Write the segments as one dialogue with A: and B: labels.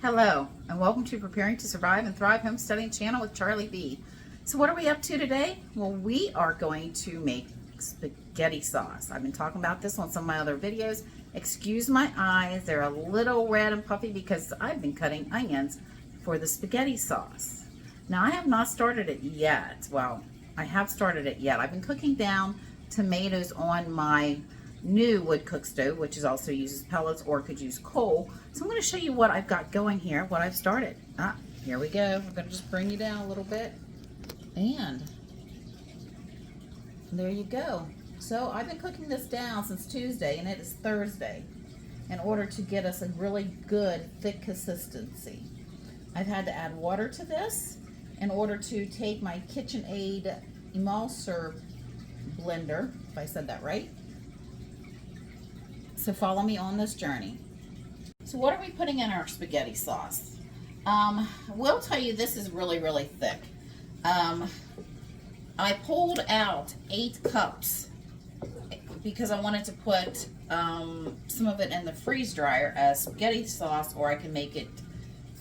A: Hello, and welcome to Preparing to Survive and Thrive Homesteading channel with Charlie B. So what are we up to today? Well, we are going to make spaghetti sauce. I've been talking about this on some of my other videos. Excuse my eyes, they're a little red and puffy because I've been cutting onions for the spaghetti sauce. Now, I have not started it yet. Well, I have started it yet. I've been cooking down tomatoes on my new wood cook stove, which is also uses pellets or could use coal. So I'm going to show you what I've got going here, what I've started. Here we go. I'm going to just bring you down a little bit. And there you go. So I've been cooking this down since Tuesday, and it is Thursday, in order to get us a really good thick consistency. I've had to add water to this in order to take my KitchenAid emulser blender, if I said that right. So follow me on this journey. So what are we putting in our spaghetti sauce? We'll tell you this is really, really thick. I pulled out 8 cups because I wanted to put some of it in the freeze dryer as spaghetti sauce, or I can make it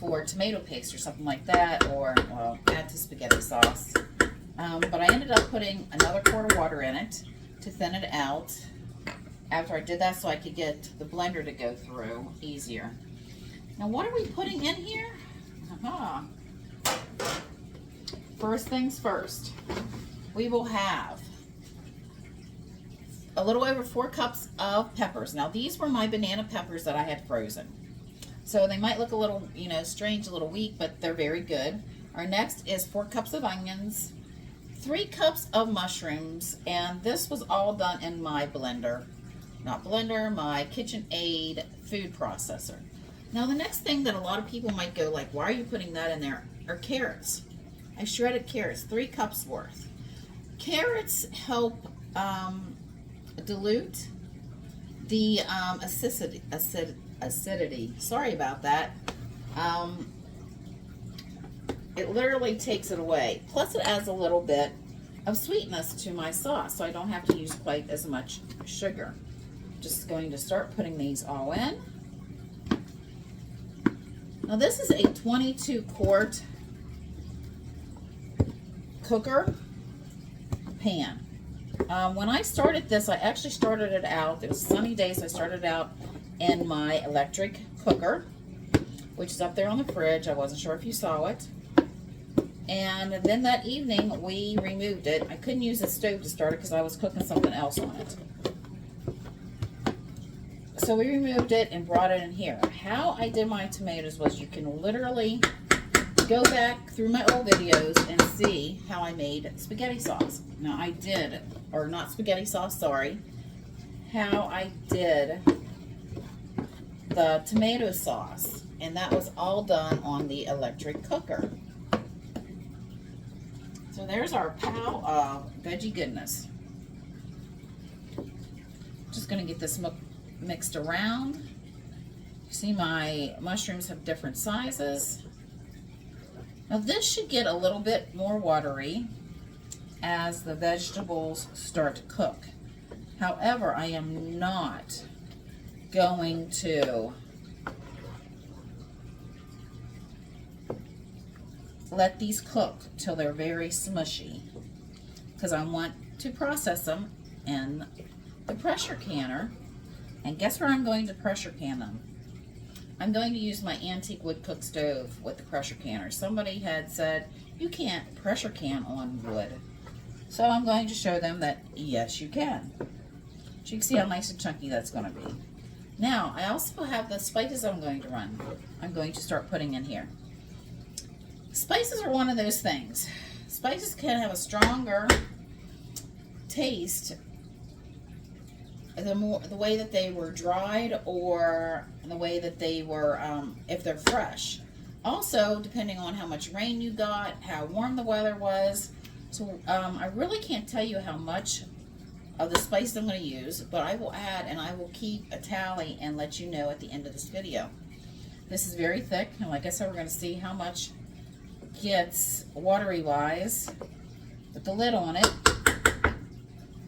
A: for tomato paste or something like that, or well, add to spaghetti sauce. But I ended up putting another quart of water in it to thin it out after I did that, so I could get the blender to go through easier. Now, what are we putting in here? First things first, we will have a little over 4 cups of peppers. Now, these were my banana peppers that I had frozen. So they might look a little, strange, a little weak, but they're very good. Our next is 4 cups of onions, 3 cups of mushrooms, and this was all done in my blender. Not blender, my KitchenAid food processor. Now, the next thing that a lot of people might go like, why are you putting that in there, are carrots. I shredded carrots, 3 cups worth. Carrots help dilute the acidity. Sorry about that. It literally takes it away. Plus, it adds a little bit of sweetness to my sauce, so I don't have to use quite as much sugar. Just going to start putting these all in. Now, this is a 22-quart cooker pan. When I started this, I actually started it out, it was sunny days, I started out in my electric cooker, which is up there on the fridge. I wasn't sure if you saw it. And then that evening, we removed it. I couldn't use the stove to start it because I was cooking something else on it. So we removed it and brought it in here. How I did my tomatoes was, you can literally go back through my old videos and see how I made spaghetti sauce. Now, I did, or not spaghetti sauce, sorry, how I did the tomato sauce, and that was all done on the electric cooker. So there's our pile of veggie goodness. Just going to get this mixed around. You see my mushrooms have different sizes. Now, this should get a little bit more watery as the vegetables start to cook. However, I am not going to let these cook till they're very smushy, because I want to process them in the pressure canner. And guess where I'm going to pressure can them? I'm going to use my antique wood cook stove with the pressure canner. Somebody had said, you can't pressure can on wood. So I'm going to show them that, yes, you can. So you can see how nice and chunky that's going to be. Now, I also have the spices I'm going to run. I'm going to start putting in here. Spices are one of those things. Spices can have a stronger taste the way that they were dried, or the way that they were, if they're fresh. Also, depending on how much rain you got, how warm the weather was. So I really can't tell you how much of the spice I'm going to use, but I will add, and I will keep a tally and let you know at the end of this video. This is very thick, and like I said, we're going to see how much gets watery wise. Put the lid on it.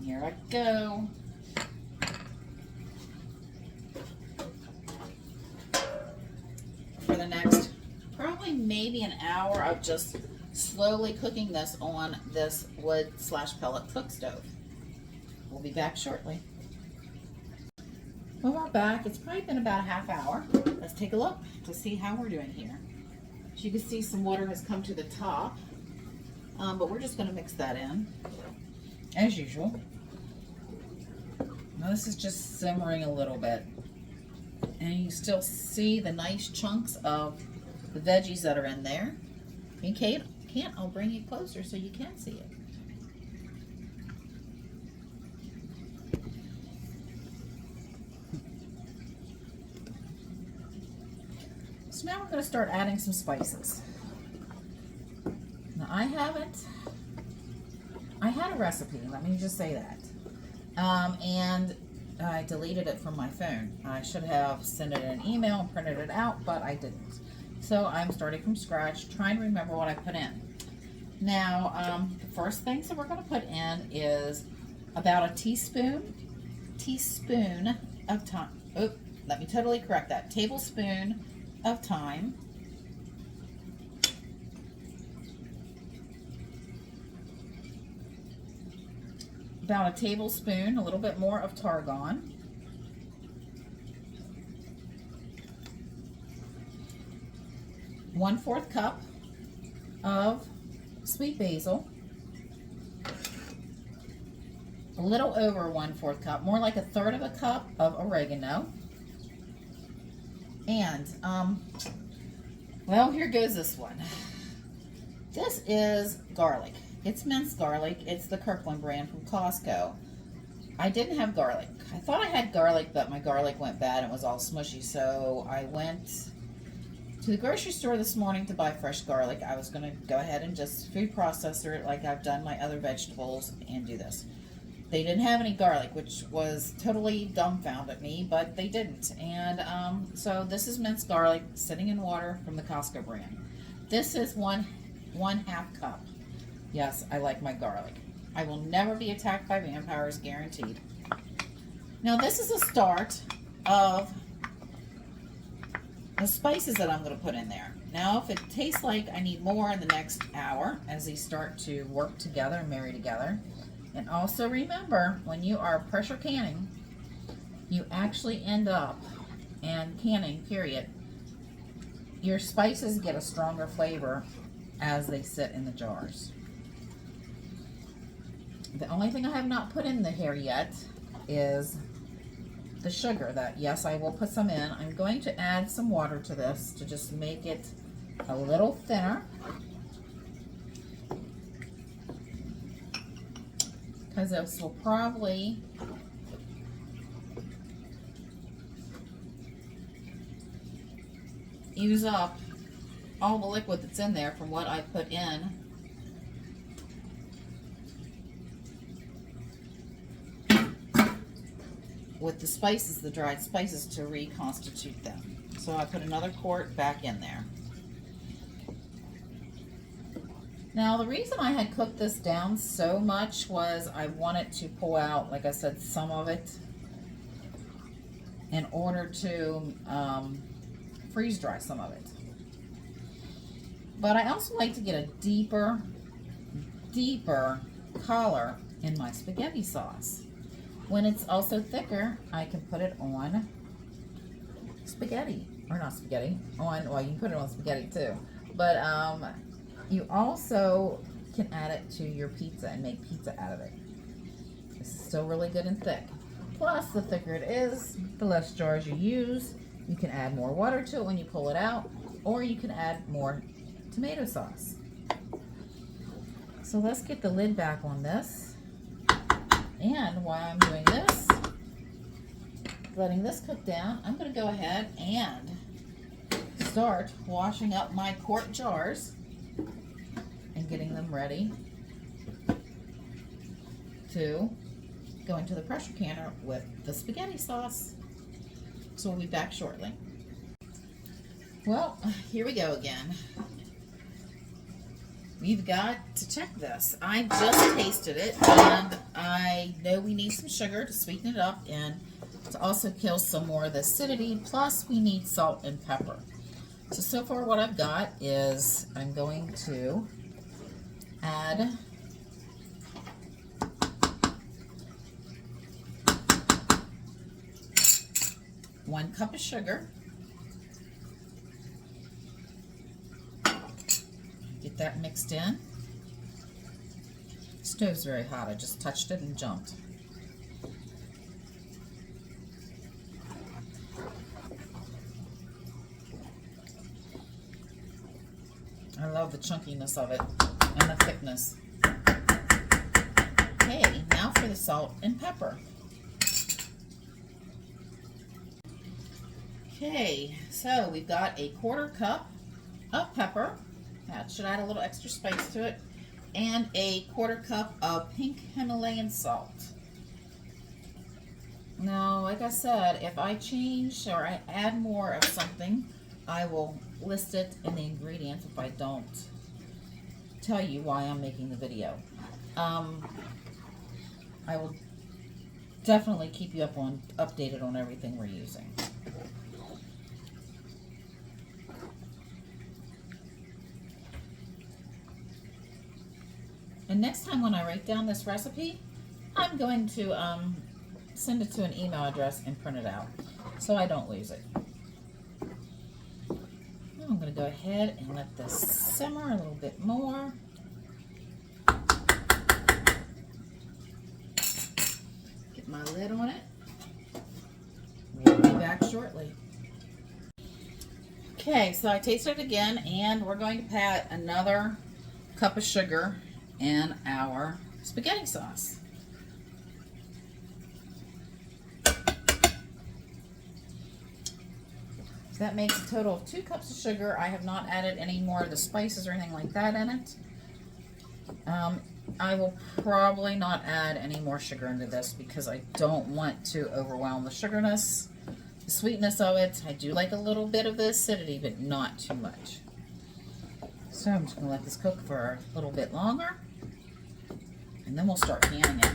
A: Here I go. For the next maybe an hour of just slowly cooking this on this wood/pellet cook stove. We'll be back shortly. Well, we're back. It's probably been about a half hour. Let's take a look to see how we're doing here. As you can see, some water has come to the top, but we're just going to mix that in as usual. Now this is just simmering a little bit, and you still see the nice chunks of the veggies that are in there. You can't, I'll bring you closer so you can see it. So now we're going to start adding some spices. Now I had a recipe, let me just say that. And I deleted it from my phone. I should have sent it in an email and printed it out, but I didn't. So I'm starting from scratch, trying to remember what I put in. Now, the first things that we're going to put in is about a teaspoon of thyme. Oh, let me totally correct that. Tablespoon of thyme. About a tablespoon, a little bit more of tarragon. One-fourth cup of sweet basil. A little over 1/4 cup, more like a third of a cup of oregano. And, well, here goes this one. This is garlic. It's minced garlic. It's the Kirkland brand from Costco. I didn't have garlic. I thought I had garlic, but my garlic went bad and was all smushy. So I went to the grocery store this morning to buy fresh garlic. I was going to go ahead and just food processor it like I've done my other vegetables and do this. They didn't have any garlic, which was totally dumbfounded me, but they didn't. And so this is minced garlic sitting in water from the Costco brand. This is one half cup. Yes, I like my garlic. I will never be attacked by vampires, guaranteed. Now this is the start of the spices that I'm going to put in there. Now if it tastes like I need more in the next hour as these start to work together and marry together. And also remember, when you are pressure canning, you actually end up, and canning period, your spices get a stronger flavor as they sit in the jars. The only thing I have not put in the here yet is the sugar. That, yes, I will put some in. I'm going to add some water to this to just make it a little thinner, because this will probably use up all the liquid that's in there from what I put in with the spices, the dried spices, to reconstitute them. So I put another quart back in there. Now the reason I had cooked this down so much was I wanted to pull out, like I said, some of it in order to freeze dry some of it. But I also like to get a deeper color in my spaghetti sauce. When it's also thicker, I can put it on spaghetti, or not spaghetti, on, well, you can put it on spaghetti too, but you also can add it to your pizza and make pizza out of it. It's still really good and thick. Plus, the thicker it is, the less jars you use. You can add more water to it when you pull it out, or you can add more tomato sauce. So let's get the lid back on this. And while I'm doing this, letting this cook down, I'm going to go ahead and start washing up my quart jars and getting them ready to go into the pressure canner with the spaghetti sauce. So we'll be back shortly. Well, here we go again. We've got to check this. I just tasted it, and I know we need some sugar to sweeten it up and to also kill some more of the acidity, plus we need salt and pepper. So far what I've got is I'm going to add one cup of sugar. Get that mixed in. Stove's very hot. I just touched it and jumped. I love the chunkiness of it and the thickness. Okay, now for the salt and pepper. Okay, so we've got a 1/4 cup of pepper. That should add a little extra spice to it. And a 1/4 cup of pink Himalayan salt. Now, like I said, if I change or I add more of something, I will list it in the ingredients if I don't tell you why I'm making the video. I will definitely keep you updated on everything we're using. And next time when I write down this recipe, I'm going to send it to an email address and print it out so I don't lose it. I'm going to go ahead and let this simmer a little bit more. Get my lid on it. We'll be back shortly. Okay, so I tasted it again, and we're going to add another cup of sugar in our spaghetti sauce. So that makes a total of 2 cups of sugar. I have not added any more of the spices or anything like that in it. I will probably not add any more sugar into this because I don't want to overwhelm the sugarness, the sweetness of it. I do like a little bit of the acidity, but not too much. So I'm just going to let this cook for a little bit longer, and then we'll start canning it.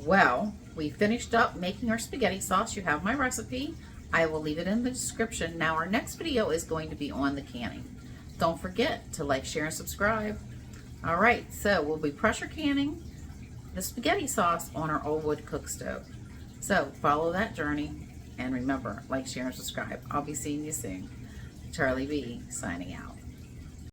A: Well, we finished up making our spaghetti sauce. You have my recipe. I will leave it in the description. Now our next video is going to be on the canning. Don't forget to like, share, and subscribe. All right, so we'll be pressure canning the spaghetti sauce on our old wood cook stove. So follow that journey, and remember, like, share, and subscribe. I'll be seeing you soon. Charlie B signing out.